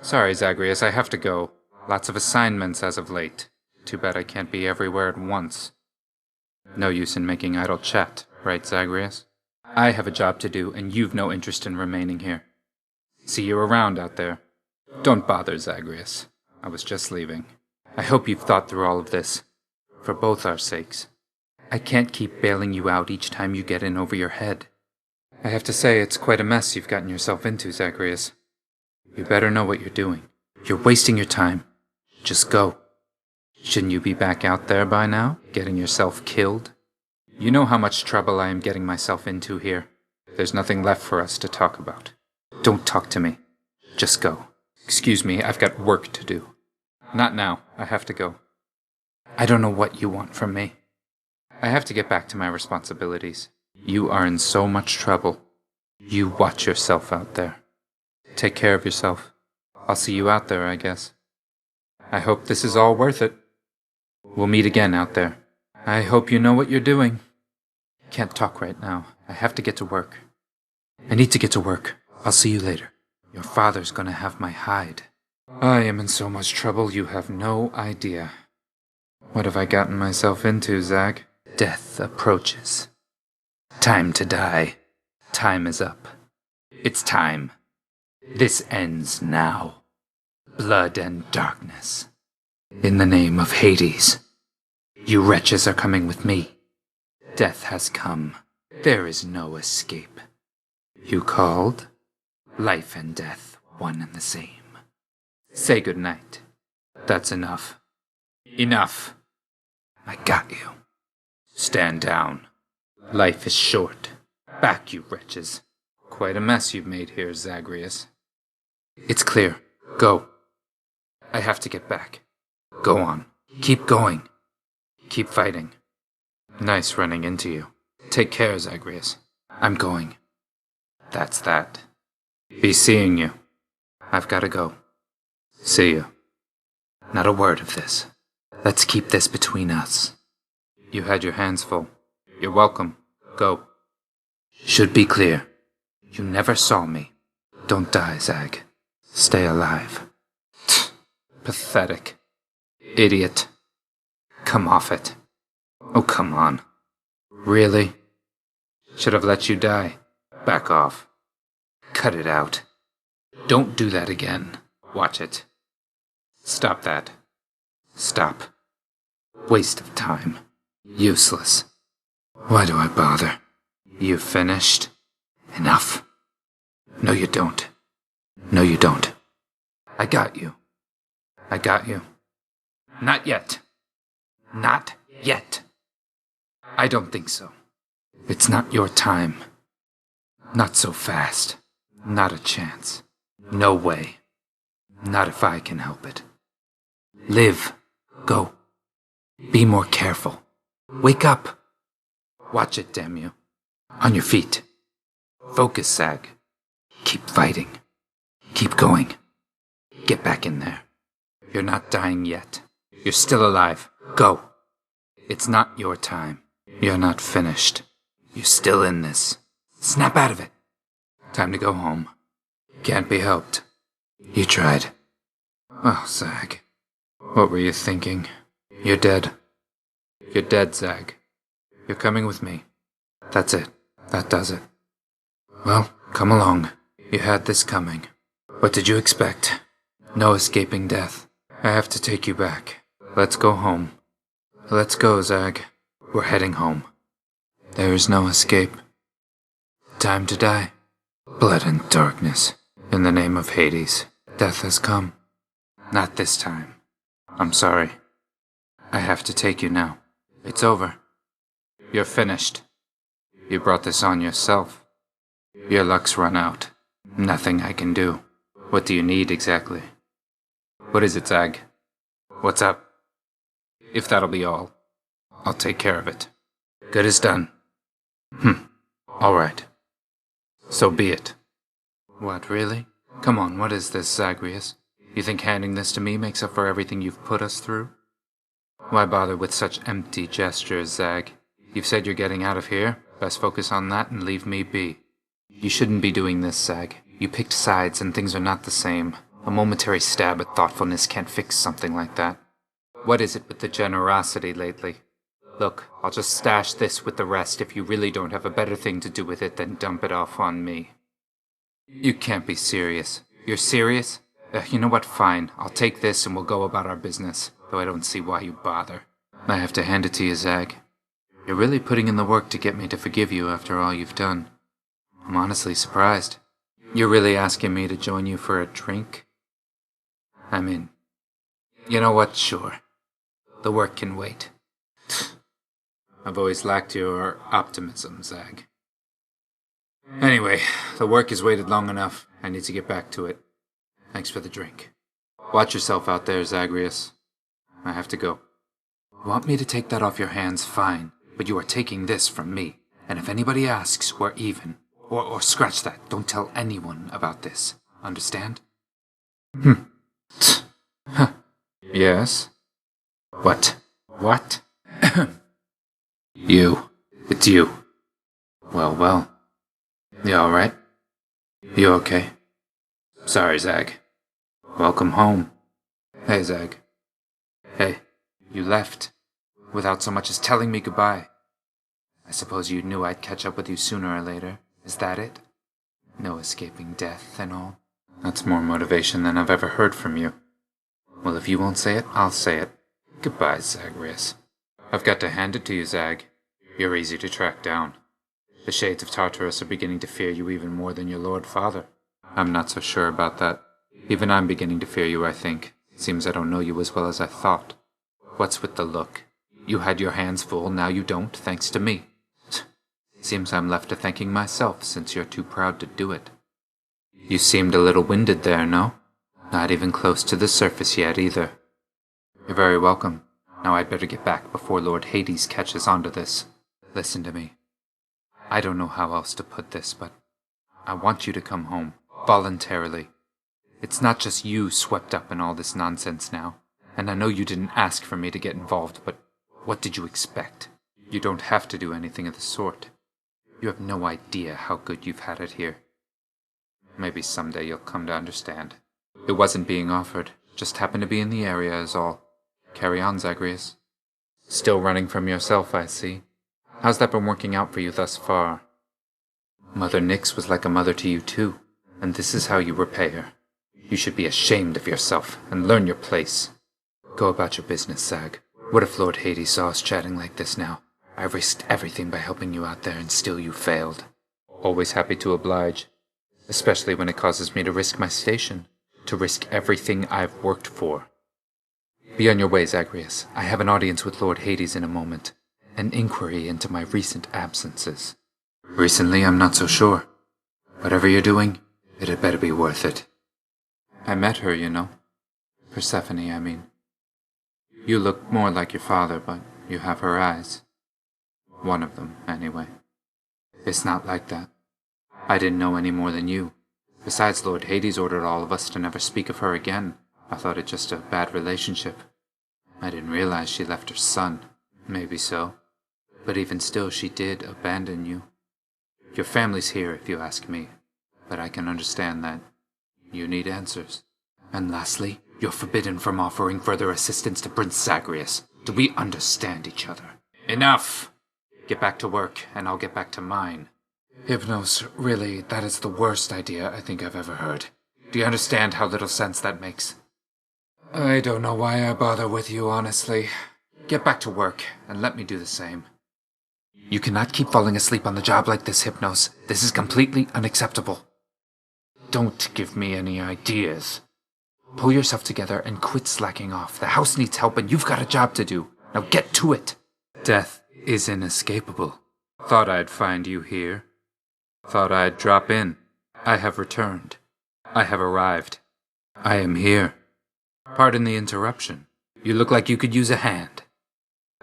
Sorry, Zagreus, I have to go. Lots of assignments as of late. Too bad I can't be everywhere at once. No use in making idle chat, right, Zagreus? I have a job to do, and you've no interest in remaining here. See you around out there. Don't bother, Zagreus. I was just leaving. I hope you've thought through all of this. For both our sakes. I can't keep bailing you out each time you get in over your head. I have to say, it's quite a mess you've gotten yourself into, Zagreus. You better know what you're doing. You're wasting your time. Just go. Shouldn't you be back out there by now, getting yourself killed? You know how much trouble I am getting myself into here. There's nothing left for us to talk about. Don't talk to me. Just go. Excuse me, I've got work to do. Not now. I have to go. I don't know what you want from me. I have to get back to my responsibilities. You are in so much trouble. You watch yourself out there. Take care of yourself. I'll see you out there, I guess. I hope this is all worth it. We'll meet again out there. I hope you know what you're doing. Can't talk right now. I have to get to work. I need to get to work. I'll see you later. Your father's gonna have my hide. I am in so much trouble you have no idea. What have I gotten myself into, Zag? Death approaches. Time to die. Time is up. It's time. This ends now. Blood and darkness. In the name of Hades. You wretches are coming with me. Death has come. There is no escape. You called? Life and death, one and the same. Say good night. That's enough. Enough. I got you. Stand down. Life is short. Back, you wretches. Quite a mess you've made here, Zagreus. It's clear. Go. I have to get back. Go on. Keep going. Keep fighting. Nice running into you. Take care, Zagreus. I'm going. That's that. Be seeing you. I've got to go. See you. Not a word of this. Let's keep this between us. You had your hands full. You're welcome. Go. Should be clear. You never saw me. Don't die, Zag. Stay alive. Pathetic. Idiot. Come off it. Oh, come on. Really? Should have let you die. Back off. Cut it out. Don't do that again. Watch it. Stop that. Stop. Waste of time. Useless. Why do I bother? You finished? Enough. No, you don't. No, you don't. I got you. I got you. Not yet. Not yet. I don't think so. It's not your time. Not so fast. Not a chance. No way. Not if I can help it. Live. Go. Be more careful. Wake up. Watch it, damn you. On your feet. Focus, Zag. Keep fighting. Keep going. Get back in there. You're not dying yet. You're still alive. Go. It's not your time. You're not finished. You're still in this. Snap out of it. Time to go home. Can't be helped. You tried. Oh, Zag. What were you thinking? You're dead. You're dead, Zag. You're coming with me. That's it. That does it. Well, come along. You had this coming. What did you expect? No escaping death. I have to take you back. Let's go home. Let's go, Zag. We're heading home. There is no escape. Time to die. Blood and darkness. In the name of Hades. Death has come. Not this time. I'm sorry. I have to take you now. It's over. You're finished. You brought this on yourself. Your luck's run out. Nothing I can do. What do you need exactly? What is it, Zag? What's up? If that'll be all, I'll take care of it. Good as done. All right. So be it. What, really? Come on, what is this, Zagreus? You think handing this to me makes up for everything you've put us through? Why bother with such empty gestures, Zag? You've said you're getting out of here. Best focus on that and leave me be. You shouldn't be doing this, Zag. You picked sides and things are not the same. A momentary stab at thoughtfulness can't fix something like that. What is it with the generosity lately? Look, I'll just stash this with the rest if you really don't have a better thing to do with it than dump it off on me. You can't be serious. You're serious? You know what, fine. I'll take this and we'll go about our business, though I don't see why you bother. I have to hand it to you, Zag. You're really putting in the work to get me to forgive you after all you've done. I'm honestly surprised. You're really asking me to join you for a drink? I'm in. You know what, sure. The work can wait. I've always lacked your optimism, Zag. Anyway, the work has waited long enough. I need to get back to it. Thanks for the drink. Watch yourself out there, Zagreus. I have to go. You want me to take that off your hands? Fine. But you are taking this from me. And if anybody asks, we're even. Or scratch that. Don't tell anyone about this. Understand? Yes? What? What? You. It's you. Well. You alright? You okay? Sorry, Zag. Welcome home. Hey, Zag. Hey, you left. Without so much as telling me goodbye. I suppose you knew I'd catch up with you sooner or later. Is that it? No escaping death and all? That's more motivation than I've ever heard from you. Well, if you won't say it, I'll say it. Goodbye, Zagreus. I've got to hand it to you, Zag. You're easy to track down. The shades of Tartarus are beginning to fear you even more than your Lord Father. I'm not so sure about that. Even I'm beginning to fear you, I think. Seems I don't know you as well as I thought. What's with the look? You had your hands full, now you don't, thanks to me. Seems I'm left to thanking myself, since you're too proud to do it. You seemed a little winded there, no? Not even close to the surface yet, either. You're very welcome. Now I'd better get back before Lord Hades catches on to this. Listen to me. I don't know how else to put this, but I want you to come home, voluntarily. It's not just you swept up in all this nonsense now, and I know you didn't ask for me to get involved, but what did you expect? You don't have to do anything of the sort. You have no idea how good you've had it here. Maybe someday you'll come to understand. It wasn't being offered, just happened to be in the area is all. Carry on, Zagreus. Still running from yourself, I see. How's that been working out for you thus far? Mother Nyx was like a mother to you too, and this is how you repay her. You should be ashamed of yourself and learn your place. Go about your business, Zag. What if Lord Hades saw us chatting like this now? I risked everything by helping you out there and still you failed. Always happy to oblige, especially when it causes me to risk my station, to risk everything I've worked for. Be on your way, Zagreus. I have an audience with Lord Hades in a moment. An inquiry into my recent absences. Recently, I'm not so sure. Whatever you're doing, it had better be worth it. I met her, you know. Persephone, I mean. You look more like your father, but you have her eyes. One of them, anyway. It's not like that. I didn't know any more than you. Besides, Lord Hades ordered all of us to never speak of her again. I thought it just a bad relationship. I didn't realize she left her son. Maybe so. But even still, she did abandon you. Your family's here, if you ask me. But I can understand that. You need answers. And lastly, you're forbidden from offering further assistance to Prince Zagreus. Do we understand each other? Enough! Get back to work, and I'll get back to mine. Hypnos, really, that is the worst idea I think I've ever heard. Do you understand how little sense that makes? I don't know why I bother with you, honestly. Get back to work, and let me do the same. You cannot keep falling asleep on the job like this, Hypnos. This is completely unacceptable. Don't give me any ideas. Pull yourself together and quit slacking off. The house needs help and you've got a job to do. Now get to it. Death is inescapable. Thought I'd find you here. Thought I'd drop in. I have returned. I have arrived. I am here. Pardon the interruption. You look like you could use a hand.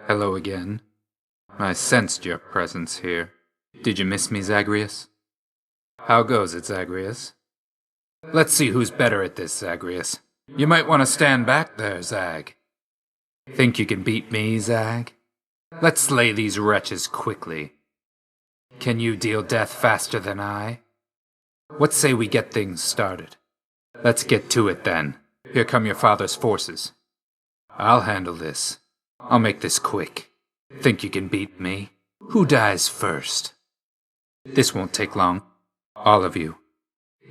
Hello again. I sensed your presence here. Did you miss me, Zagreus? How goes it, Zagreus? Let's see who's better at this, Zagreus. You might want to stand back there, Zag. Think you can beat me, Zag? Let's slay these wretches quickly. Can you deal death faster than I? What say we get things started? Let's get to it then. Here come your father's forces. I'll handle this. I'll make this quick. Think you can beat me? Who dies first? This won't take long. All of you.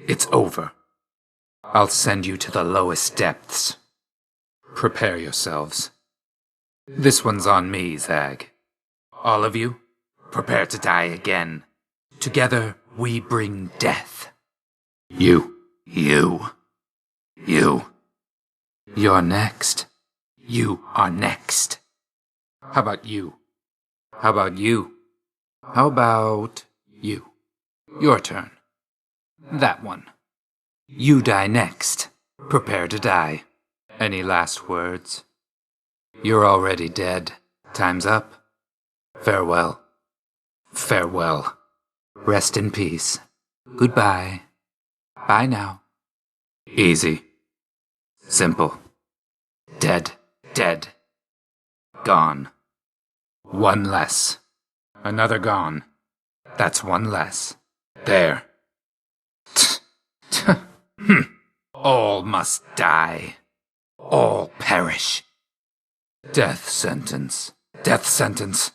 It's over. I'll send you to the lowest depths. Prepare yourselves. This one's on me, Zag. All of you, prepare to die again. Together, we bring death. You. You're next. You are next. How about you? How about you? How about you? Your turn. That one. You die next. Prepare to die. Any last words? You're already dead. Time's up. Farewell. Farewell. Rest in peace. Goodbye. Bye now. Easy. Simple. Dead. Dead. Gone. One less. Another gone. That's one less. There. All must die. All perish. Death sentence. Death sentence.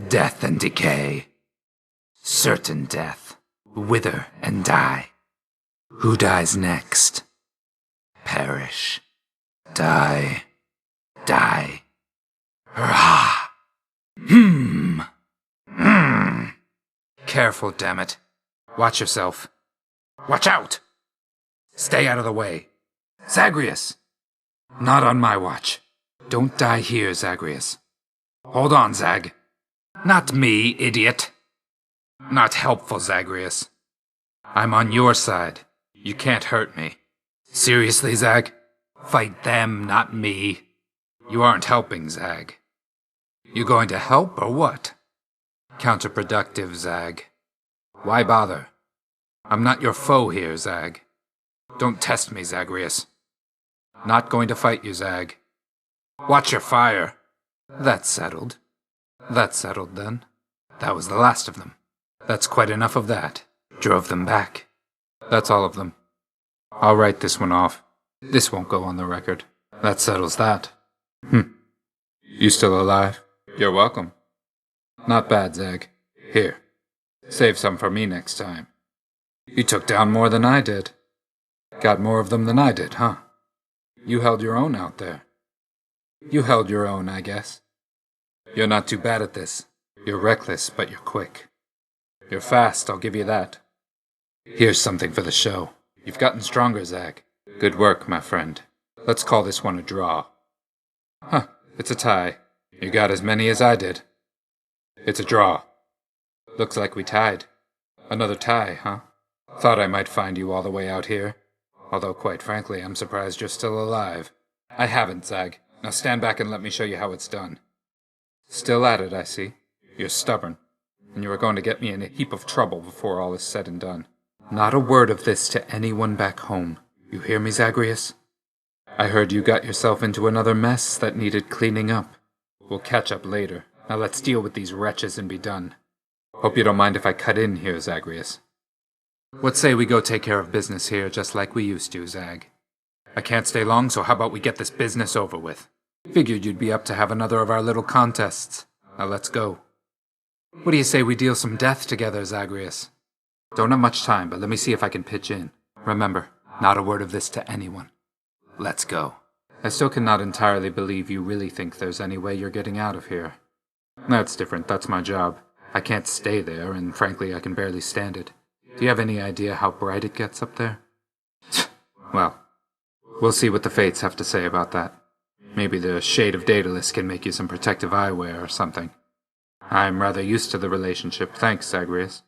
Death and decay. Certain death. Wither and die. Who dies next? Perish. Die. Die. Rah. Careful, damn it. Watch yourself. Watch out! Stay out of the way. Zagreus! Not on my watch. Don't die here, Zagreus. Hold on, Zag. Not me, idiot. Not helpful, Zagreus. I'm on your side. You can't hurt me. Seriously, Zag? Fight them, not me. You aren't helping, Zag. You going to help or what? Counterproductive, Zag. Why bother? I'm not your foe here, Zag. Don't test me, Zagreus. Not going to fight you, Zag. Watch your fire. That's settled. That's settled, then. That was the last of them. That's quite enough of that. Drove them back. That's all of them. I'll write this one off. This won't go on the record. That settles that. You still alive? You're welcome. Not bad, Zag. Here. Save some for me next time. You took down more than I did. Got more of them than I did, huh? You held your own out there. You held your own, I guess. You're not too bad at this. You're reckless, but you're quick. You're fast, I'll give you that. Here's something for the show. You've gotten stronger, Zag. Good work, my friend. Let's call this one a draw. Huh, it's a tie. You got as many as I did. It's a draw. Looks like we tied. Another tie, huh? Thought I might find you all the way out here. Although, quite frankly, I'm surprised you're still alive. I haven't, Zag. Now stand back and let me show you how it's done. Still at it, I see. You're stubborn. And you are going to get me in a heap of trouble before all is said and done. Not a word of this to anyone back home. You hear me, Zagreus? I heard you got yourself into another mess that needed cleaning up. We'll catch up later. Now let's deal with these wretches and be done. Hope you don't mind if I cut in here, Zagreus. What say we go take care of business here just like we used to, Zag? I can't stay long, so how about we get this business over with? Figured you'd be up to have another of our little contests. Now let's go. What do you say we deal some death together, Zagreus? Don't have much time, but let me see if I can pitch in. Remember, not a word of this to anyone. Let's go. I still cannot entirely believe you really think there's any way you're getting out of here. That's different, that's my job. I can't stay there, and frankly, I can barely stand it. Do you have any idea how bright it gets up there? Well, we'll see what the fates have to say about that. Maybe the shade of Daedalus can make you some protective eyewear or something. I'm rather used to the relationship, thanks, Zagreus.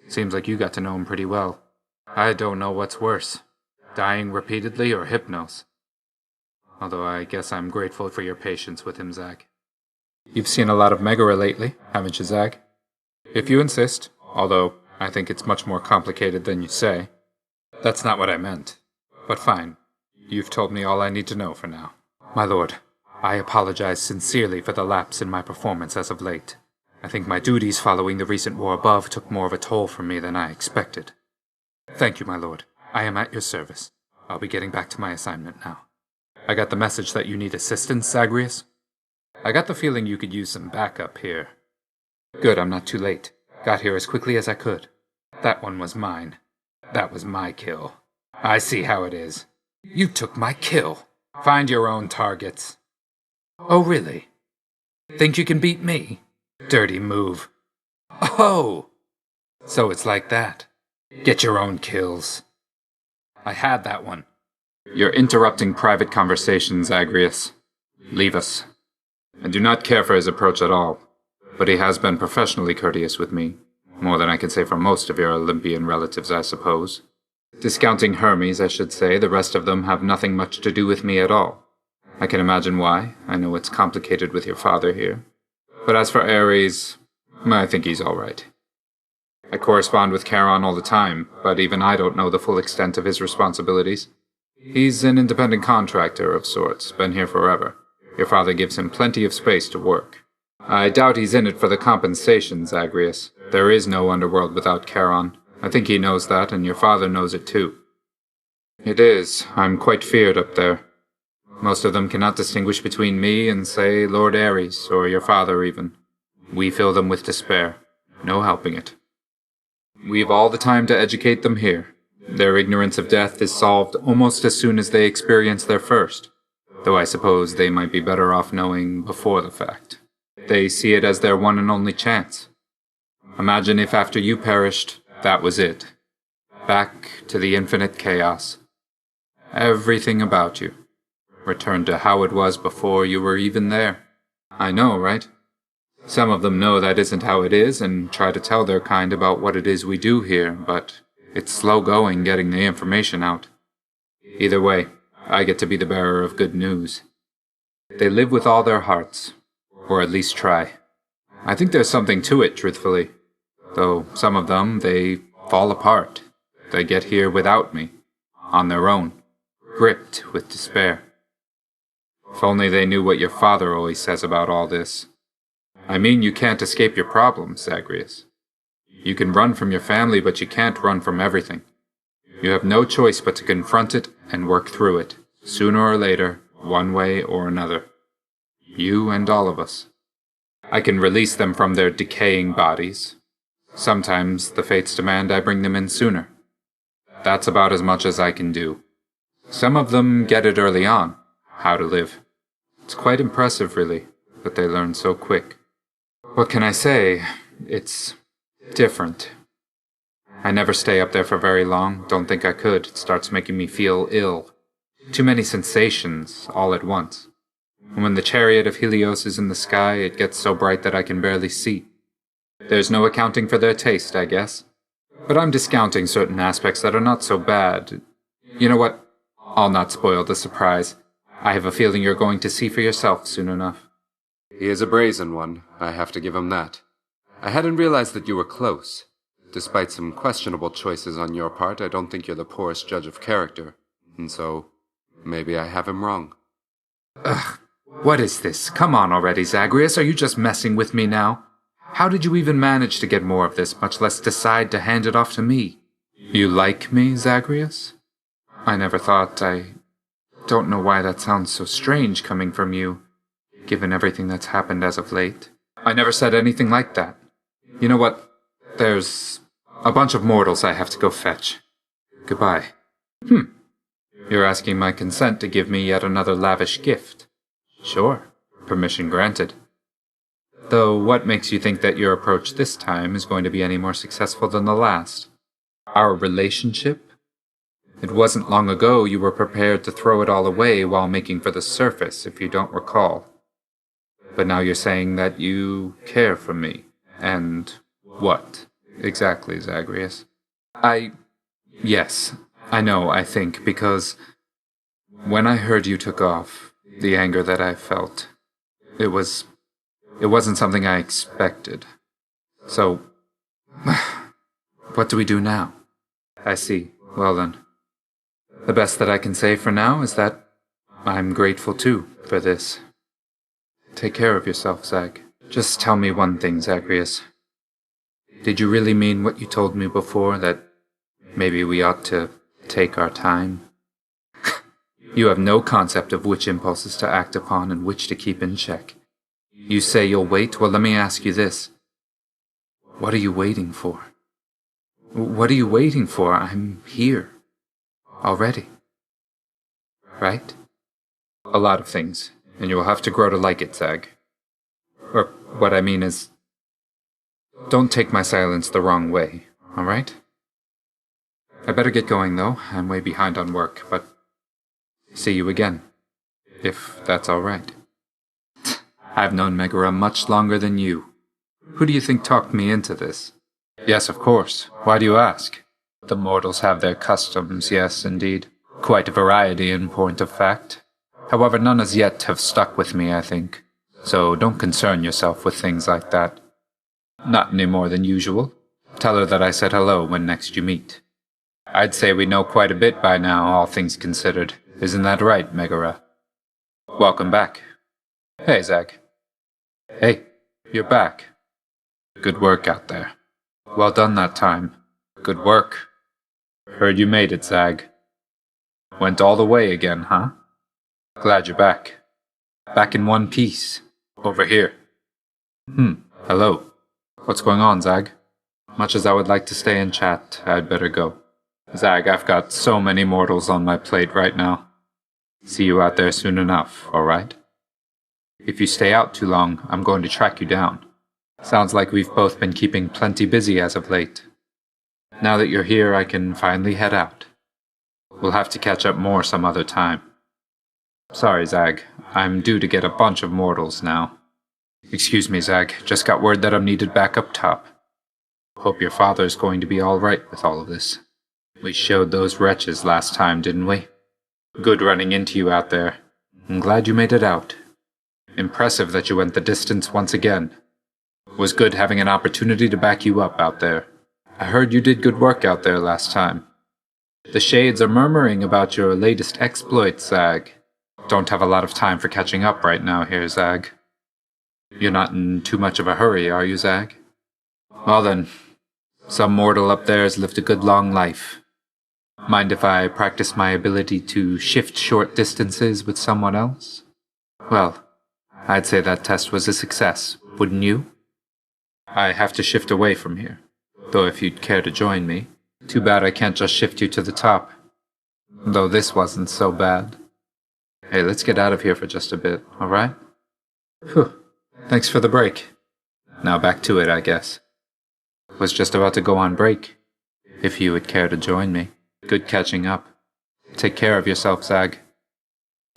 Seems like you got to know him pretty well. I don't know what's worse, dying repeatedly or Hypnos. Although I guess I'm grateful for your patience with him, Zag. You've seen a lot of Megara lately, haven't you, Zag? If you insist, although I think it's much more complicated than you say. That's not what I meant. But fine, you've told me all I need to know for now. My lord, I apologize sincerely for the lapse in my performance as of late. I think my duties following the recent war above took more of a toll from me than I expected. Thank you, my lord. I am at your service. I'll be getting back to my assignment now. I got the message that you need assistance, Zagreus. I got the feeling you could use some backup here. Good, I'm not too late. Got here as quickly as I could. That one was mine. That was my kill. I see how it is. You took my kill. Find your own targets. Oh, really? Think you can beat me? Dirty move. Oh! So it's like that. Get your own kills. I had that one. You're interrupting private conversations, Zagreus. Leave us. I do not care for his approach at all, but he has been professionally courteous with me. More than I can say for most of your Olympian relatives, I suppose. Discounting Hermes, I should say, the rest of them have nothing much to do with me at all. I can imagine why. I know it's complicated with your father here. But as for Ares, I think he's all right. I correspond with Charon all the time, but even I don't know the full extent of his responsibilities. He's an independent contractor of sorts, been here forever. Your father gives him plenty of space to work. I doubt he's in it for the compensation, Zagreus. There is no underworld without Charon. I think he knows that, and your father knows it too. It is. I'm quite feared up there. Most of them cannot distinguish between me and, say, Lord Ares, or your father even. We fill them with despair. No helping it. We've all the time to educate them here. Their ignorance of death is solved almost as soon as they experience their first, though I suppose they might be better off knowing before the fact. They see it as their one and only chance. Imagine if after you perished, that was it. Back to the infinite chaos. Everything about you returned to how it was before you were even there. I know, right? Some of them know that isn't how it is and try to tell their kind about what it is we do here, but it's slow going getting the information out. Either way, I get to be the bearer of good news. They live with all their hearts, or at least try. I think there's something to it, truthfully. Though some of them, they fall apart. They get here without me, on their own, gripped with despair. If only they knew what your father always says about all this. I mean, you can't escape your problems, Zagreus. You can run from your family, but you can't run from everything. You have no choice but to confront it and work through it, sooner or later, one way or another. You and all of us. I can release them from their decaying bodies. Sometimes the fates demand I bring them in sooner. That's about as much as I can do. Some of them get it early on, how to live. It's quite impressive, really, but they learn so quick. What can I say? It's different. I never stay up there for very long, don't think I could. It starts making me feel ill. Too many sensations, all at once. And when the chariot of Helios is in the sky, it gets so bright that I can barely see. There's no accounting for their taste, I guess. But I'm discounting certain aspects that are not so bad. You know what? I'll not spoil the surprise. I have a feeling you're going to see for yourself soon enough. He is a brazen one, I have to give him that. I hadn't realized that you were close. Despite some questionable choices on your part, I don't think you're the poorest judge of character. And so, maybe I have him wrong. Ugh, what is this? Come on already, Zagreus, are you just messing with me now? How did you even manage to get more of this, much less decide to hand it off to me? You like me, Zagreus? I never thought. I don't know why that sounds so strange coming from you, given everything that's happened as of late. I never said anything like that. You know what? There's a bunch of mortals I have to go fetch. Goodbye. You're asking my consent to give me yet another lavish gift. Sure. Permission granted. Though what makes you think that your approach this time is going to be any more successful than the last? Our relationship? It wasn't long ago you were prepared to throw it all away while making for the surface, if you don't recall. But now you're saying that you care for me. And what exactly, Zagreus? Yes, I know, I think, because when I heard you took off, the anger that I felt, it wasn't something I expected. So, what do we do now? I see. Well then, the best that I can say for now is that I'm grateful too for this. Take care of yourself, Zag. Just tell me one thing, Zagreus. Did you really mean what you told me before, that maybe we ought to take our time? You have no concept of which impulses to act upon and which to keep in check. You say you'll wait? Well, let me ask you this. What are you waiting for? What are you waiting for? I'm here. Already. Right? A lot of things, and you will have to grow to like it, Zag. Or, what I mean is, don't take my silence the wrong way, alright? I better get going, though. I'm way behind on work, but see you again, if that's alright. I've known Megara much longer than you. Who do you think talked me into this? Yes, of course. Why do you ask? The mortals have their customs, yes, indeed. Quite a variety in point of fact. However, none as yet have stuck with me, I think. So don't concern yourself with things like that. Not any more than usual. Tell her that I said hello when next you meet. I'd say we know quite a bit by now, all things considered. Isn't that right, Megara? Welcome back. Hey, Zag. Hey, you're back. Good work out there. Well done that time. Good work. Heard you made it, Zag. Went all the way again, huh? Glad you're back. Back in one piece. Over here. Hello. What's going on, Zag? Much as I would like to stay and chat, I'd better go. Zag, I've got so many mortals on my plate right now. See you out there soon enough, alright? If you stay out too long, I'm going to track you down. Sounds like we've both been keeping plenty busy as of late. Now that you're here, I can finally head out. We'll have to catch up more some other time. Sorry, Zag. I'm due to get a bunch of mortals now. Excuse me, Zag. Just got word that I'm needed back up top. Hope your father's going to be all right with all of this. We showed those wretches last time, didn't we? Good running into you out there. I'm glad you made it out. Impressive that you went the distance once again. Was good having an opportunity to back you up out there. I heard you did good work out there last time. The Shades are murmuring about your latest exploits, Zag. Don't have a lot of time for catching up right now here, Zag. You're not in too much of a hurry, are you, Zag? Well then, some mortal up there has lived a good long life. Mind if I practice my ability to shift short distances with someone else? Well, I'd say that test was a success, wouldn't you? I have to shift away from here, though if you'd care to join me. Too bad I can't just shift you to the top. Though this wasn't so bad. Hey, let's get out of here for just a bit, alright? Phew, thanks for the break. Now back to it, I guess. Was just about to go on break, if you would care to join me. Good catching up. Take care of yourself, Zag.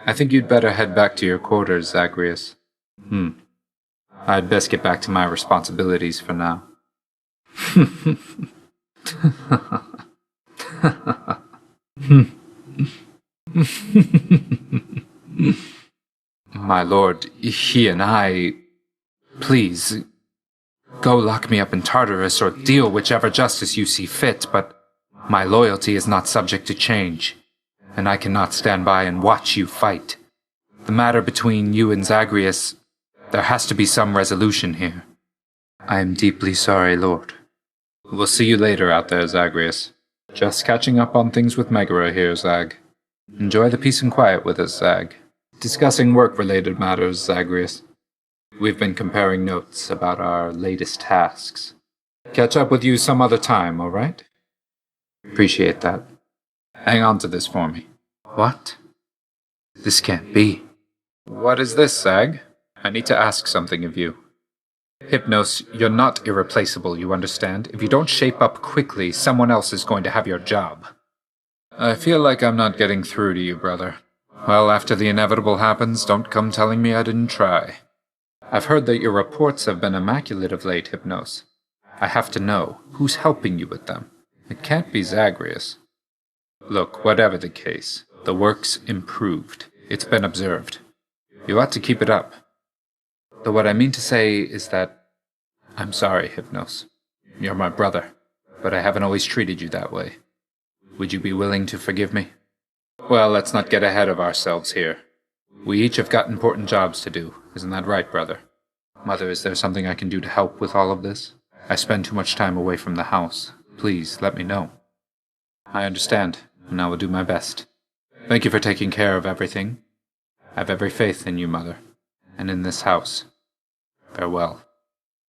I think you'd better head back to your quarters, Zagreus. I'd best get back to my responsibilities for now. My lord, he and I... Please, go lock me up in Tartarus or deal whichever justice you see fit, but my loyalty is not subject to change, and I cannot stand by and watch you fight. The matter between you and Zagreus, there has to be some resolution here. I am deeply sorry, Lord. We'll see you later out there, Zagreus. Just catching up on things with Megara here, Zag. Enjoy the peace and quiet with us, Zag. Discussing work-related matters, Zagreus. We've been comparing notes about our latest tasks. Catch up with you some other time, all right? Appreciate that. Hang on to this for me. What? This can't be. What is this, Zag? I need to ask something of you. Hypnos, you're not irreplaceable, you understand? If you don't shape up quickly, someone else is going to have your job. I feel like I'm not getting through to you, brother. Well, after the inevitable happens, don't come telling me I didn't try. I've heard that your reports have been immaculate of late, Hypnos. I have to know, who's helping you with them? It can't be Zagreus. Look, whatever the case, the work's improved. It's been observed. You ought to keep it up. Though what I mean to say is that I'm sorry, Hypnos. You're my brother, but I haven't always treated you that way. Would you be willing to forgive me? Well, let's not get ahead of ourselves here. We each have got important jobs to do, isn't that right, brother? Mother, is there something I can do to help with all of this? I spend too much time away from the house. Please, let me know. I understand, and I will do my best. Thank you for taking care of everything. I have every faith in you, Mother, and in this house. Farewell.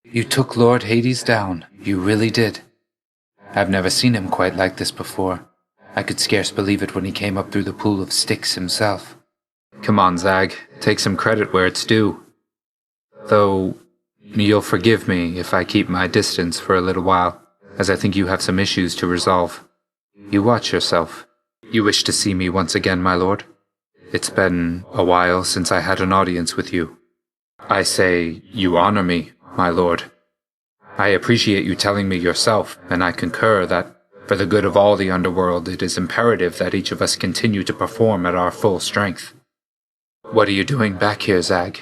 You took Lord Hades down. You really did. I've never seen him quite like this before. I could scarce believe it when he came up through the pool of sticks himself. Come on, Zag. Take some credit where it's due. Though, you'll forgive me if I keep my distance for a little while, as I think you have some issues to resolve. You watch yourself. You wish to see me once again, my lord? It's been a while since I had an audience with you. I say, you honor me, my lord. I appreciate you telling me yourself, and I concur that, for the good of all the underworld, it is imperative that each of us continue to perform at our full strength. What are you doing back here, Zag?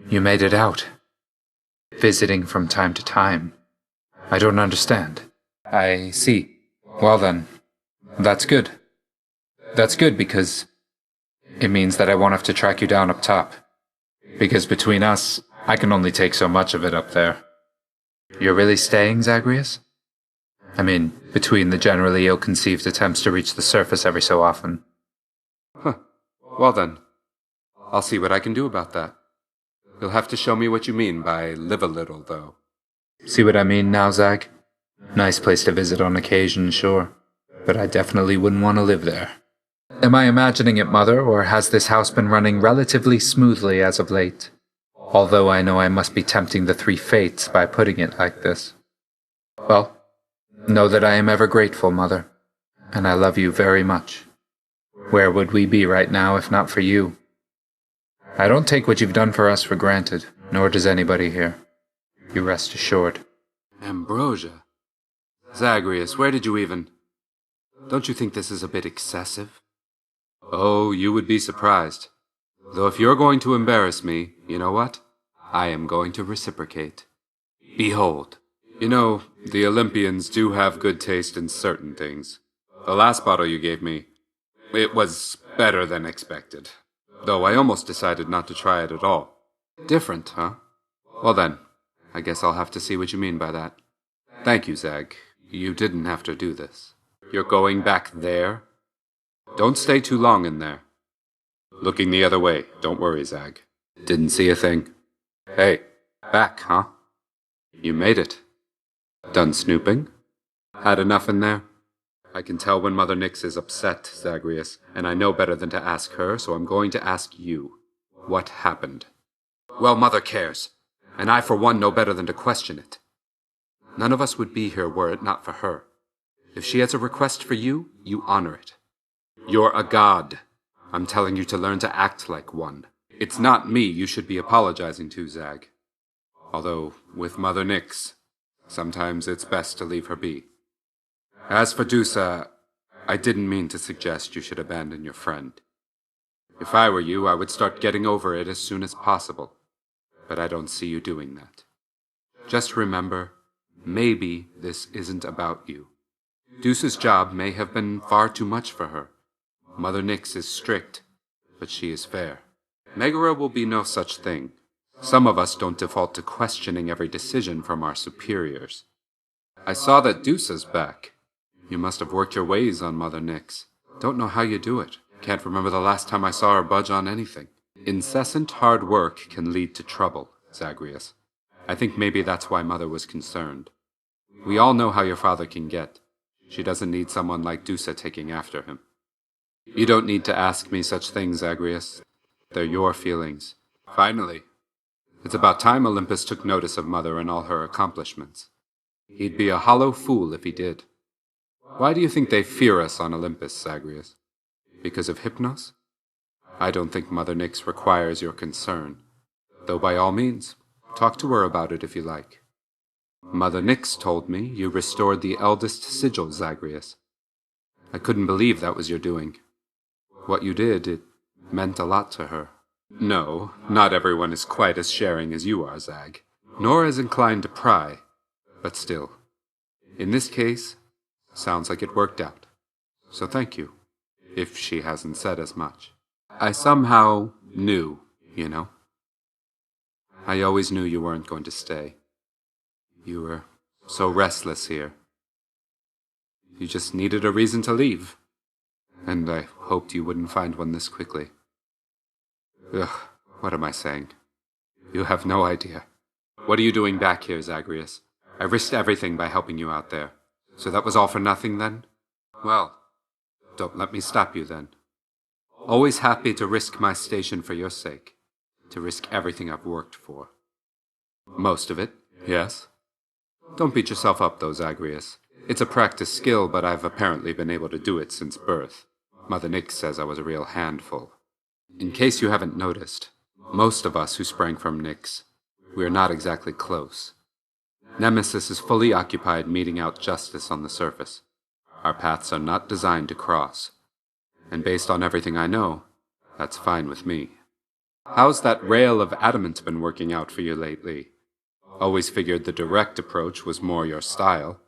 You made it out. Visiting from time to time. I don't understand. I see. Well then, that's good. That's good because it means that I won't have to track you down up top. Because between us, I can only take so much of it up there. You're really staying, Zagreus? I mean, between the generally ill-conceived attempts to reach the surface every so often. Huh. Well then, I'll see what I can do about that. You'll have to show me what you mean by live a little, though. See what I mean now, Zag? Nice place to visit on occasion, sure. But I definitely wouldn't want to live there. Am I imagining it, Mother, or has this house been running relatively smoothly as of late? Although I know I must be tempting the three fates by putting it like this. Well, know that I am ever grateful, Mother, and I love you very much. Where would we be right now if not for you? I don't take what you've done for us for granted, nor does anybody here. You rest assured. Ambrosia. Zagreus, where did you even... Don't you think this is a bit excessive? Oh, you would be surprised. Though if you're going to embarrass me, you know what? I am going to reciprocate. Behold. You know, the Olympians do have good taste in certain things. The last bottle you gave me, it was better than expected. Though I almost decided not to try it at all. Different, huh? Well then, I guess I'll have to see what you mean by that. Thank you, Zag. You didn't have to do this. You're going back there? Don't stay too long in there. Looking the other way. Don't worry, Zag. Didn't see a thing. Hey, back, huh? You made it. Done snooping? Had enough in there? I can tell when Mother Nyx is upset, Zagreus, and I know better than to ask her, so I'm going to ask you. What happened? Well, Mother cares, and I for one know better than to question it. None of us would be here were it not for her. If she has a request for you, you honor it. You're a god. I'm telling you to learn to act like one. It's not me you should be apologizing to, Zag. Although, with Mother Nyx, sometimes it's best to leave her be. As for Dusa, I didn't mean to suggest you should abandon your friend. If I were you, I would start getting over it as soon as possible. But I don't see you doing that. Just remember, maybe this isn't about you. Dusa's job may have been far too much for her. Mother Nyx is strict, but she is fair. Megara will be no such thing. Some of us don't default to questioning every decision from our superiors. I saw that Dusa's back. You must have worked your ways on Mother Nyx. Don't know how you do it. Can't remember the last time I saw her budge on anything. Incessant hard work can lead to trouble, Zagreus. I think maybe that's why Mother was concerned. We all know how your father can get. She doesn't need someone like Dusa taking after him. You don't need to ask me such things, Zagreus. They're your feelings. Finally, it's about time Olympus took notice of Mother and all her accomplishments. He'd be a hollow fool if he did. Why do you think they fear us on Olympus, Zagreus? Because of Hypnos? I don't think Mother Nyx requires your concern. Though by all means, talk to her about it if you like. Mother Nyx told me you restored the eldest sigil, Zagreus. I couldn't believe that was your doing. What you did, it meant a lot to her. No, not everyone is quite as sharing as you are, Zag, nor as inclined to pry. But still, in this case, sounds like it worked out. So thank you, if she hasn't said as much. I somehow knew, you know. I always knew you weren't going to stay. You were so restless here. You just needed a reason to leave. and I hoped you wouldn't find one this quickly. Ugh, what am I saying? You have no idea. What are you doing back here, Zagreus? I risked everything by helping you out there. So that was all for nothing, then? Well, don't let me stop you, then. Always happy to risk my station for your sake. To risk everything I've worked for. Most of it, yes. Don't beat yourself up, though, Zagreus. It's a practiced skill, but I've apparently been able to do it since birth. Mother Nyx says I was a real handful. In case you haven't noticed, most of us who sprang from Nyx, we are not exactly close. Nemesis is fully occupied meting out justice on the surface. Our paths are not designed to cross. And based on everything I know, that's fine with me. How's that rail of adamant been working out for you lately? Always figured the direct approach was more your style,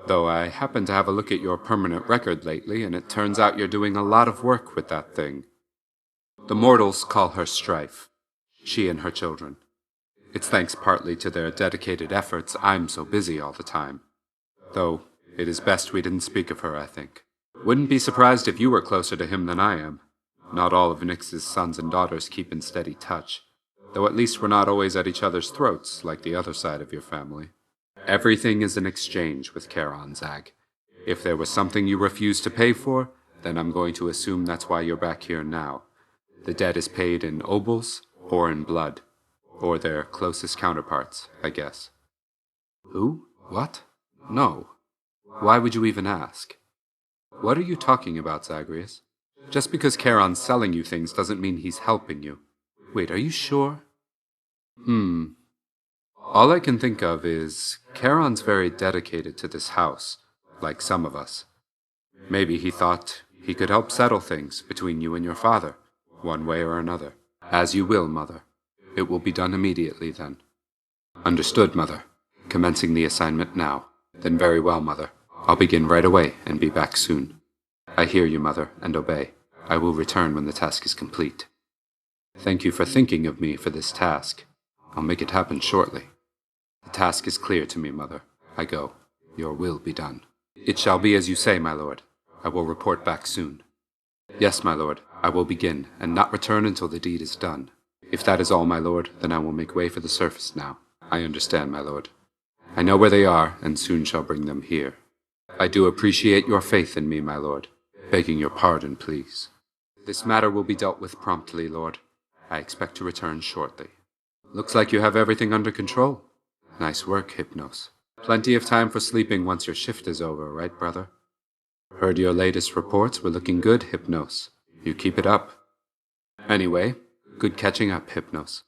though I happened to have a look at your permanent record lately, and it turns out you're doing a lot of work with that thing. The mortals call her Strife, she and her children. It's thanks partly to their dedicated efforts I'm so busy all the time. Though, it is best we didn't speak of her, I think. Wouldn't be surprised if you were closer to him than I am. Not all of Nyx's sons and daughters keep in steady touch, though at least we're not always at each other's throats like the other side of your family. Everything is an exchange with Charon, Zag. If there was something you refused to pay for, then I'm going to assume that's why you're back here now. The debt is paid in obols or in blood. Or their closest counterparts, I guess. Who? What? No. Why would you even ask? What are you talking about, Zagreus? Just because Charon's selling you things doesn't mean he's helping you. Wait, are you sure? All I can think of is Charon's very dedicated to this house, like some of us. Maybe he thought he could help settle things between you and your father, one way or another. As you will, Mother. It will be done immediately, then. Understood, Mother. Commencing the assignment now. Then very well, Mother. I'll begin right away and be back soon. I hear you, Mother, and obey. I will return when the task is complete. Thank you for thinking of me for this task. I'll make it happen shortly. The task is clear to me, Mother. I go. Your will be done. It shall be as you say, my lord. I will report back soon. Yes, my lord. I will begin, and not return until the deed is done. If that is all, my lord, then I will make way for the surface now. I understand, my lord. I know where they are, and soon shall bring them here. I do appreciate your faith in me, my lord. Begging your pardon, please. This matter will be dealt with promptly, lord. I expect to return shortly. Looks like you have everything under control. Nice work, Hypnos. Plenty of time for sleeping once your shift is over, right, brother? Heard your latest reports were looking good, Hypnos. You keep it up. Anyway, good catching up, Hypnos.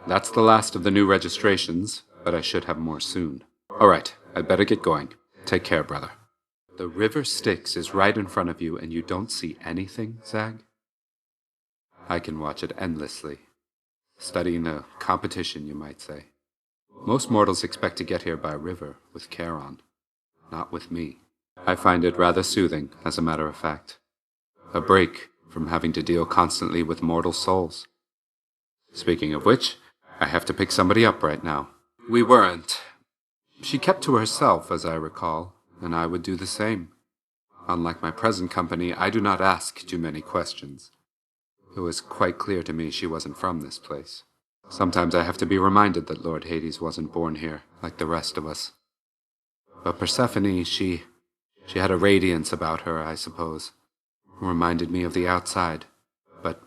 That's the last of the new registrations, but I should have more soon. All right, I'd better get going. Take care, brother. The river Styx is right in front of you, and you don't see anything, Zag? I can watch it endlessly. Studying a competition, you might say. Most mortals expect to get here by river, with Charon. Not with me. I find it rather soothing, as a matter of fact. A break from having to deal constantly with mortal souls. Speaking of which, I have to pick somebody up right now. We weren't. She kept to herself, as I recall, and I would do the same. Unlike my present company, I do not ask too many questions. It was quite clear to me she wasn't from this place. Sometimes I have to be reminded that Lord Hades wasn't born here, like the rest of us. But Persephone, she had a radiance about her, I suppose. Reminded me of the outside. But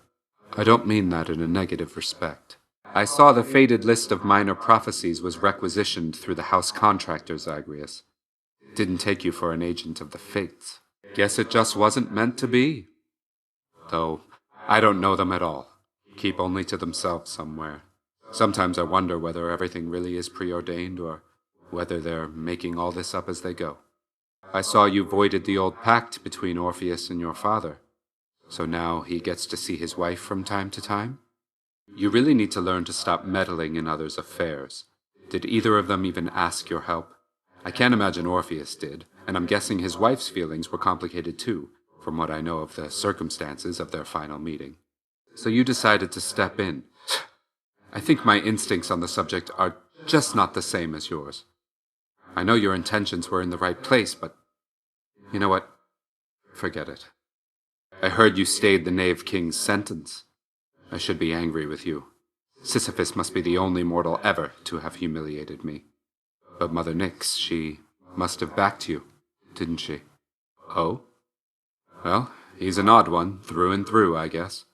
I don't mean that in a negative respect. I saw the faded list of minor prophecies was requisitioned through the house contractor, Zagreus. Didn't take you for an agent of the fates. Guess it just wasn't meant to be. Though, I don't know them at all. Keep only to themselves somewhere. Sometimes I wonder whether everything really is preordained or whether they're making all this up as they go. I saw you voided the old pact between Orpheus and your father. So now he gets to see his wife from time to time? You really need to learn to stop meddling in others' affairs. Did either of them even ask your help? I can't imagine Orpheus did, and I'm guessing his wife's feelings were complicated too, from what I know of the circumstances of their final meeting. So you decided to step in. I think my instincts on the subject are just not the same as yours. I know your intentions were in the right place, but you know what? Forget it. I heard you stayed the Knave King's sentence. I should be angry with you. Sisyphus must be the only mortal ever to have humiliated me. But Mother Nyx, she must have backed you, didn't she? Oh? Well, he's an odd one, through and through, I guess.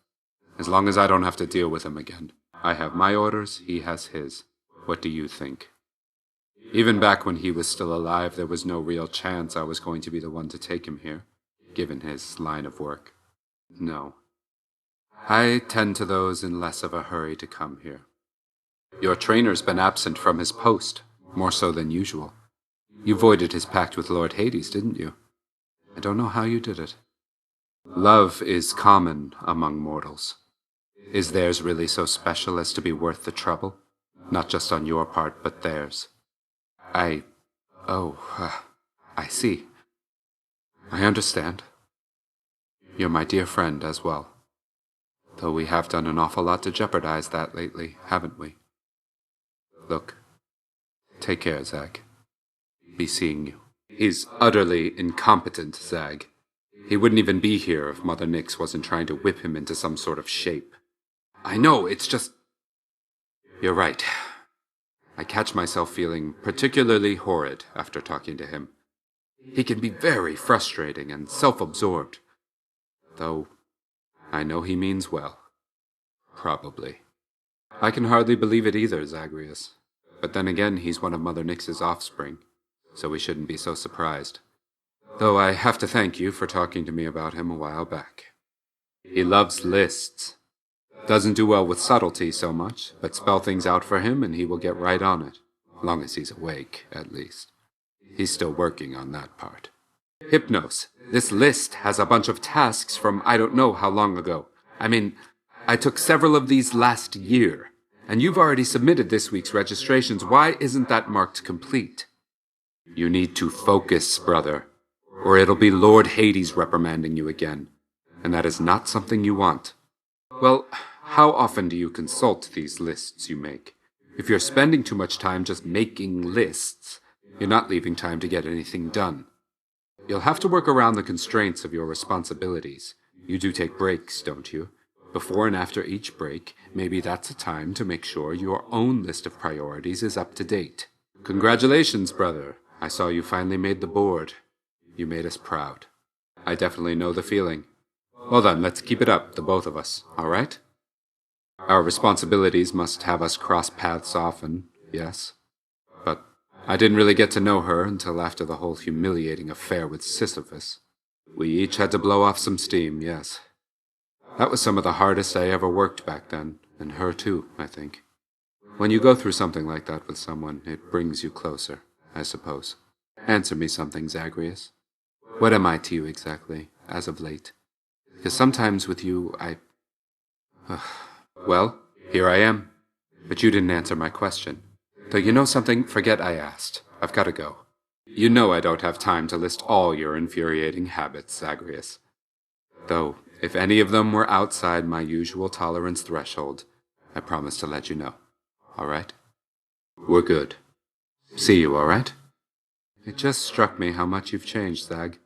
As long as I don't have to deal with him again. I have my orders, he has his. What do you think? Even back when he was still alive, there was no real chance I was going to be the one to take him here, given his line of work. No. I tend to those in less of a hurry to come here. Your trainer's been absent from his post, more so than usual. You voided his pact with Lord Hades, didn't you? I don't know how you did it. Love is common among mortals. Is theirs really so special as to be worth the trouble? Not just on your part, but theirs. I see. I understand. You're my dear friend as well. Though we have done an awful lot to jeopardize that lately, haven't we? Look. Take care, Zag. Be seeing you. He's utterly incompetent, Zag. He wouldn't even be here if Mother Nyx wasn't trying to whip him into some sort of shape. I know, it's just... You're right. I catch myself feeling particularly horrid after talking to him. He can be very frustrating and self-absorbed. Though, I know he means well. Probably. I can hardly believe it either, Zagreus. But then again, he's one of Mother Nyx's offspring, so we shouldn't be so surprised. Though I have to thank you for talking to me about him a while back. He loves lists. Doesn't do well with subtlety so much, but spell things out for him and he will get right on it. Long as he's awake, at least. He's still working on that part. Hypnos, this list has a bunch of tasks from I don't know how long ago. I took several of these last year, and you've already submitted this week's registrations. Why isn't that marked complete? You need to focus, brother, or it'll be Lord Hades reprimanding you again, and that is not something you want. Well, how often do you consult these lists you make? If you're spending too much time just making lists, you're not leaving time to get anything done. You'll have to work around the constraints of your responsibilities. You do take breaks, don't you? Before and after each break, maybe that's a time to make sure your own list of priorities is up to date. Congratulations, brother. I saw you finally made the board. You made us proud. I definitely know the feeling. Well then, let's keep it up, the both of us, all right? Our responsibilities must have us cross paths often, yes. But I didn't really get to know her until after the whole humiliating affair with Sisyphus. We each had to blow off some steam, yes. That was some of the hardest I ever worked back then, and her too, I think. When you go through something like that with someone, it brings you closer, I suppose. Answer me something, Zagreus. What am I to you exactly, as of late? Because sometimes with you, Well, here I am. But you didn't answer my question. Though you know something, forget I asked. I've got to go. You know I don't have time to list all your infuriating habits, Zagreus. Though, if any of them were outside my usual tolerance threshold, I promise to let you know. All right? We're good. See you, all right? It just struck me how much you've changed, Zag.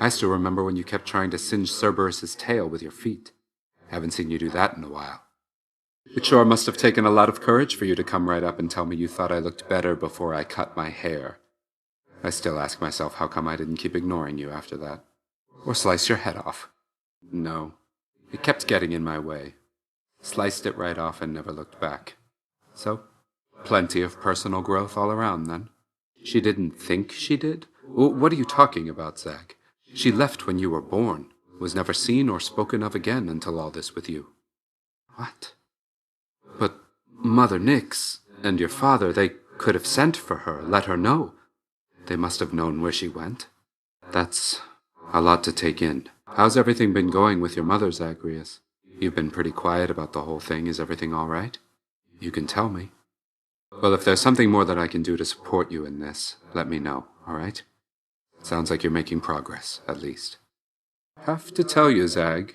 I still remember when you kept trying to singe Cerberus's tail with your feet. Haven't seen you do that in a while. It sure must have taken a lot of courage for you to come right up and tell me you thought I looked better before I cut my hair. I still ask myself how come I didn't keep ignoring you after that. Or slice your head off. No. It kept getting in my way. Sliced it right off and never looked back. So, plenty of personal growth all around then. She didn't think she did? What are you talking about, Zag? She left when you were born, was never seen or spoken of again until all this with you. What? But Mother Nyx and your father, they could have sent for her, let her know. They must have known where she went. That's a lot to take in. How's everything been going with your mother, Zagreus? You've been pretty quiet about the whole thing. Is everything all right? You can tell me. Well, if there's something more that I can do to support you in this, let me know, all right? Sounds like you're making progress, at least. Have to tell you, Zag,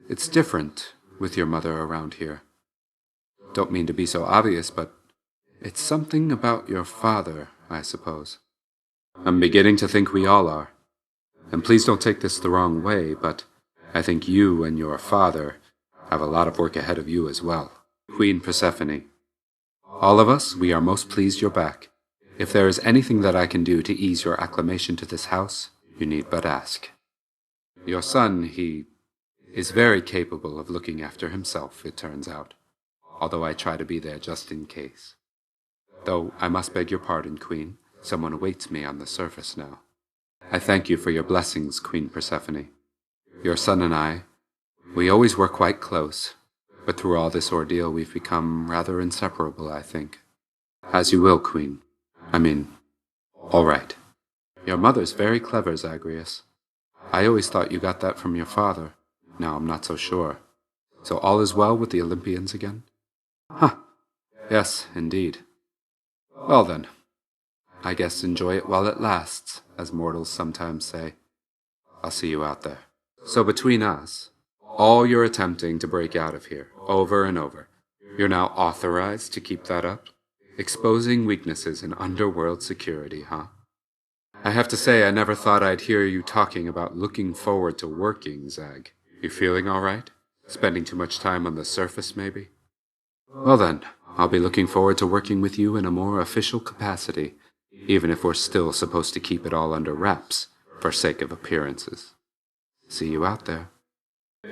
it's different with your mother around here. Don't mean to be so obvious, but it's something about your father, I suppose. I'm beginning to think we all are. And please don't take this the wrong way, but I think you and your father have a lot of work ahead of you as well. Queen Persephone, all of us, we are most pleased you're back. If there is anything that I can do to ease your acclimation to this house, you need but ask. Your son, he is very capable of looking after himself, it turns out, although I try to be there just in case. Though I must beg your pardon, Queen. Someone awaits me on the surface now. I thank you for your blessings, Queen Persephone. Your son and I, we always were quite close, but through all this ordeal we've become rather inseparable, I think. As you will, Queen. All right. Your mother's very clever, Zagreus. I always thought you got that from your father. Now I'm not so sure. So all is well with the Olympians again? Huh. Yes, indeed. Well then, I guess enjoy it while it lasts, as mortals sometimes say. I'll see you out there. So between us, all you're attempting to break out of here, over and over, you're now authorized to keep that up? Exposing weaknesses in underworld security, huh? I have to say I never thought I'd hear you talking about looking forward to working, Zag. You feeling all right? Spending too much time on the surface, maybe? Well then, I'll be looking forward to working with you in a more official capacity, even if we're still supposed to keep it all under wraps, for sake of appearances. See you out there.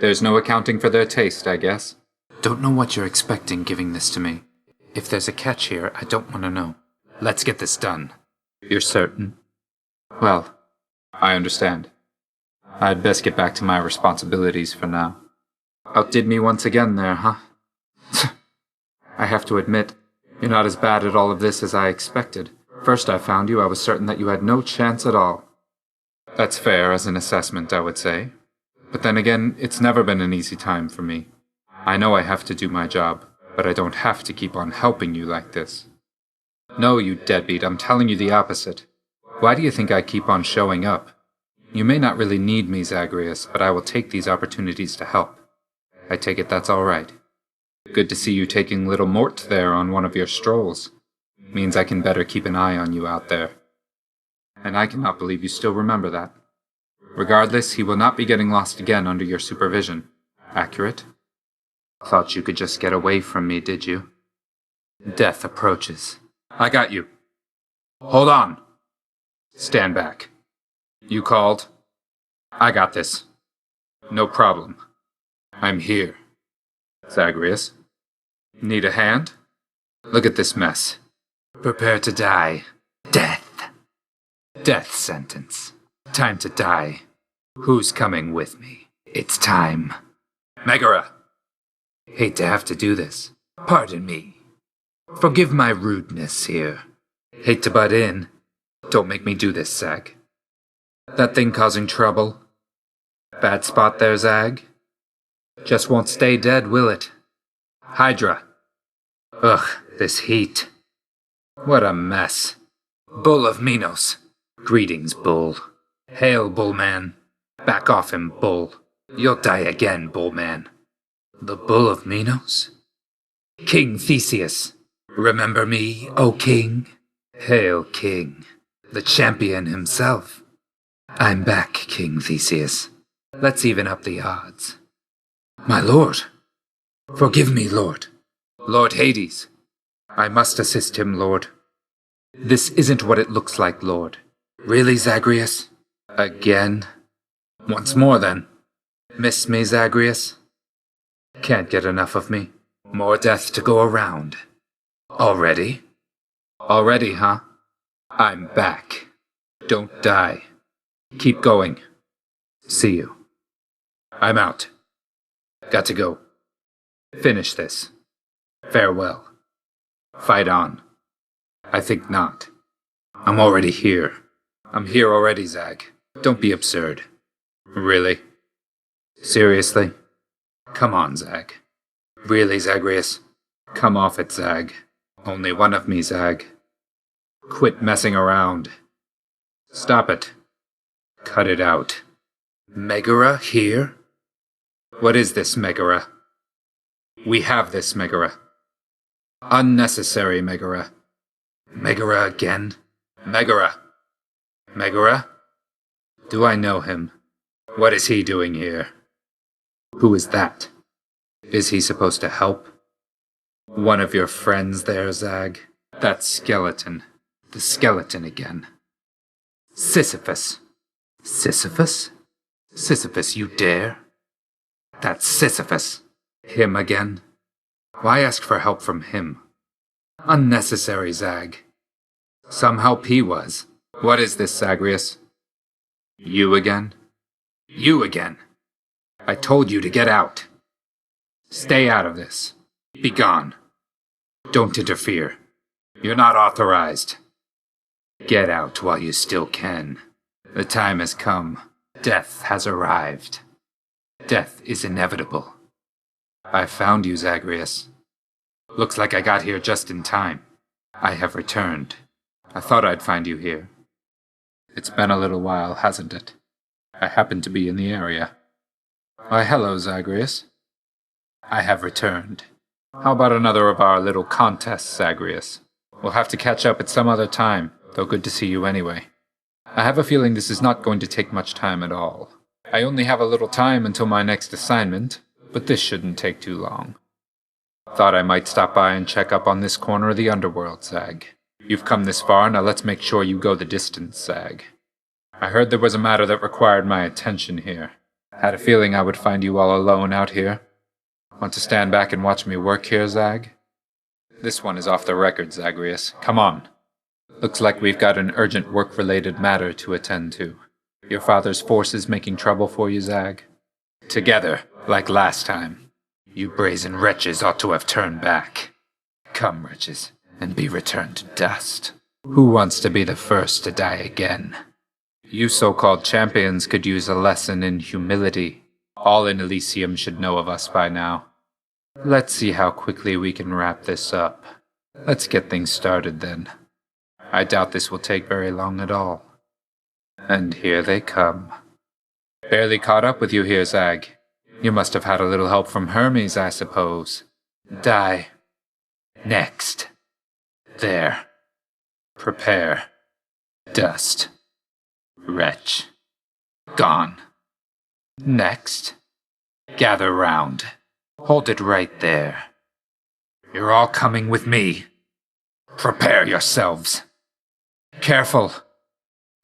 There's no accounting for their taste, I guess. Don't know what you're expecting giving this to me. If there's a catch here, I don't want to know. Let's get this done. You're certain? Well, I understand. I'd best get back to my responsibilities for now. Outdid me once again there, huh? I have to admit, you're not as bad at all of this as I expected. First I found you, I was certain that you had no chance at all. That's fair as an assessment, I would say. But then again, it's never been an easy time for me. I know I have to do my job, but I don't have to keep on helping you like this. No, you deadbeat, I'm telling you the opposite. Why do you think I keep on showing up? You may not really need me, Zagreus, but I will take these opportunities to help. I take it that's all right. Good to see you taking little Mort there on one of your strolls. Means I can better keep an eye on you out there. And I cannot believe you still remember that. Regardless, he will not be getting lost again under your supervision. Accurate? Thought you could just get away from me, did you? Death approaches. I got you. Hold on. Stand back. You called? I got this. No problem. I'm here. Zagreus? Need a hand? Look at this mess. Prepare to die. Death. Death sentence. Time to die. Who's coming with me? It's time. Megara! Hate to have to do this. Pardon me. Forgive my rudeness here. Hate to butt in. Don't make me do this, Zag. That thing causing trouble? Bad spot there, Zag? Just won't stay dead, will it? Hydra. Ugh, this heat. What a mess. Bull of Minos. Greetings, Bull. Hail, Bullman. Back off him, Bull. You'll die again, Bullman. The Bull of Minos? King Theseus. Remember me, O King? Hail, King. The champion himself. I'm back, King Theseus. Let's even up the odds. My lord. Forgive me, Lord. Lord Hades. I must assist him, Lord. This isn't what it looks like, Lord. Really, Zagreus? Again? Once more, then. Miss me, Zagreus? Can't get enough of me. More death to go around. Already? Already, huh? I'm back. Don't die. Keep going. See you. I'm out. Got to go. Finish this. Farewell. Fight on. I think not. I'm already here. I'm here already, Zag. Don't be absurd. Really? Seriously? Come on, Zag. Really, Zagreus? Come off it, Zag. Only one of me, Zag. Quit messing around. Stop it. Cut it out. Megara here? What is this, Megara? We have this, Megara. Unnecessary, Megara. Megara again? Megara. Megara? Do I know him? What is he doing here? Who is that? Is he supposed to help? One of your friends there, Zag? That skeleton. The skeleton again. Sisyphus. Sisyphus? Sisyphus, you dare? That's Sisyphus. Him again? Why ask for help from him? Unnecessary, Zag. Some help he was. What is this, Zagreus? You again? You again? I told you to get out. Stay out of this. Be gone. Don't interfere. You're not authorized. Get out while you still can. The time has come. Death has arrived. Death is inevitable. I found you, Zagreus. Looks like I got here just in time. I have returned. I thought I'd find you here. It's been a little while, hasn't it? I happen to be in the area. Why, hello, Zagreus. I have returned. How about another of our little contests, Zagreus? We'll have to catch up at some other time, though good to see you anyway. I have a feeling this is not going to take much time at all. I only have a little time until my next assignment, but this shouldn't take too long. Thought I might stop by and check up on this corner of the underworld, Zag. You've come this far, now let's make sure you go the distance, Zag. I heard there was a matter that required my attention here. Had a feeling I would find you all alone out here. Want to stand back and watch me work here, Zag? This one is off the record, Zagreus. Come on. Looks like we've got an urgent work-related matter to attend to. Your father's forces making trouble for you, Zag? Together, like last time. You brazen wretches ought to have turned back. Come, wretches, and be returned to dust. Who wants to be the first to die again? You so-called champions could use a lesson in humility. All in Elysium should know of us by now. Let's see how quickly we can wrap this up. Let's get things started then. I doubt this will take very long at all. And here they come. Barely caught up with you here, Zag. You must have had a little help from Hermes, I suppose. Die. Next. There. Prepare. Dust. Wretch. Gone. Next. Gather round. Hold it right there. You're all coming with me. Prepare yourselves. Careful.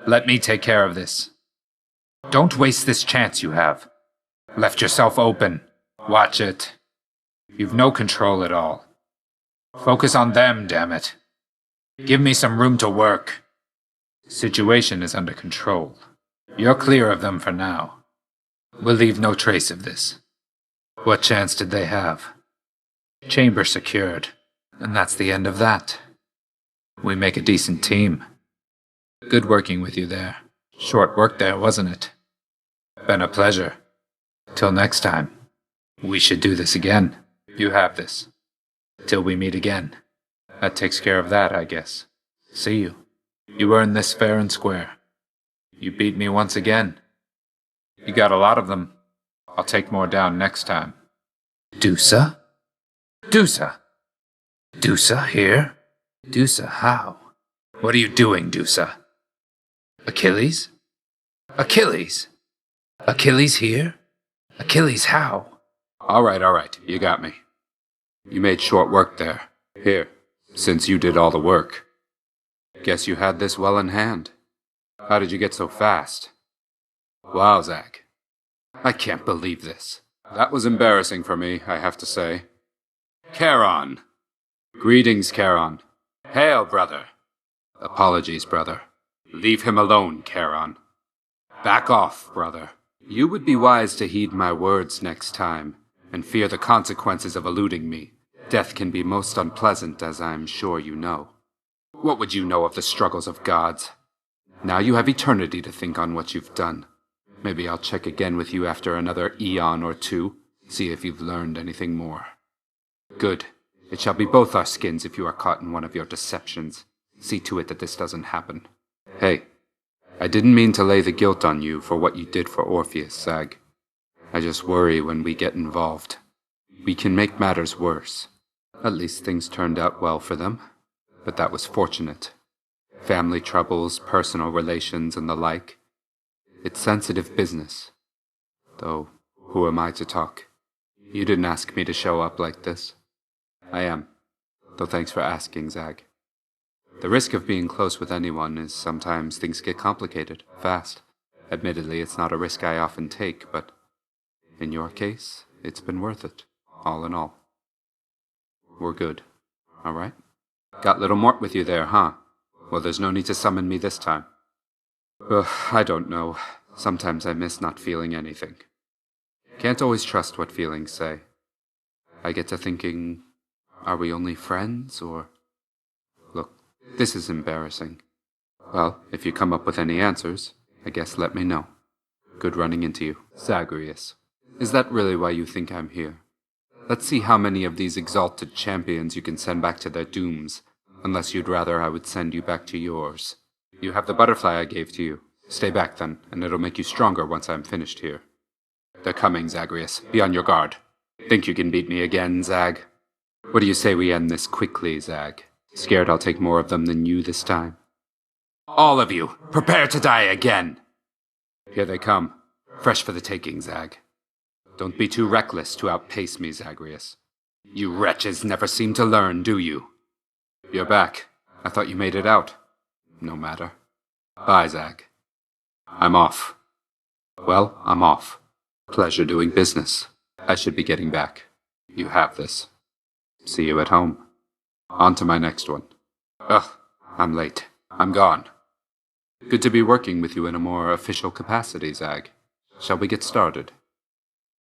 Let me take care of this. Don't waste this chance you have. Left yourself open. Watch it. You've no control at all. Focus on them, damn it. Give me some room to work. Situation is under control. You're clear of them for now. We'll leave no trace of this. What chance did they have? Chamber secured, and that's the end of that. We make a decent team. Good working with you there. Short work there, wasn't it? Been a pleasure. Till next time. We should do this again. You have this. Till we meet again. That takes care of that, I guess. See you. You earned this fair and square. You beat me once again. You got a lot of them. I'll take more down next time. Dusa? Dusa? Dusa here? Dusa how? What are you doing, Dusa? Achilles? Achilles? Achilles here? Achilles how? All right, you got me. You made short work there. Here, since you did all the work. Guess you had this well in hand. How did you get so fast? Wow, Zag. I can't believe this. That was embarrassing for me, I have to say. Charon. Greetings, Charon. Hail, brother. Apologies, brother. Leave him alone, Charon. Back off, brother. You would be wise to heed my words next time, and fear the consequences of eluding me. Death can be most unpleasant, as I'm sure you know. What would you know of the struggles of gods? Now you have eternity to think on what you've done. Maybe I'll check again with you after another eon or two, see if you've learned anything more. Good. It shall be both our skins if you are caught in one of your deceptions. See to it that this doesn't happen. Hey, I didn't mean to lay the guilt on you for what you did for Orpheus, Zag. I just worry when we get involved. We can make matters worse. At least things turned out well for them. But that was fortunate. Family troubles, personal relations, and the like. It's sensitive business. Though, Who am I to talk? You didn't ask me to show up like this. I am. Though thanks for asking, Zag. The risk of being close with anyone is sometimes things get complicated, fast. Admittedly, it's not a risk I often take, but in your case, it's been worth it, all in all. We're good, all right? Got little Mort with you there, huh? Well, there's no need to summon me this time. Ugh, I don't know. Sometimes I miss not feeling anything. Can't always trust what feelings say. I get to thinking, are we only friends, or... Look, this is embarrassing. Well, if you come up with any answers, I guess let me know. Good running into you. Zagreus. Is that really why you think I'm here? Let's see how many of these exalted champions you can send back to their dooms, unless you'd rather I would send you back to yours. You have the butterfly I gave to you. Stay back then, and it'll make you stronger once I'm finished here. They're coming, Zagreus. Be on your guard. Think you can beat me again, Zag? What do you say we end this quickly, Zag? Scared I'll take more of them than you this time? All of you, prepare to die again! Here they come. Fresh for the taking, Zag. Don't be too reckless to outpace me, Zagreus. You wretches never seem to learn, do you? You're back. I thought you made it out. No matter. Bye, Zag. I'm off. Well, I'm off. Pleasure doing business. I should be getting back. You have this. See you at home. On to my next one. Ugh, I'm late. I'm gone. Good to be working with you in a more official capacity, Zag. Shall we get started?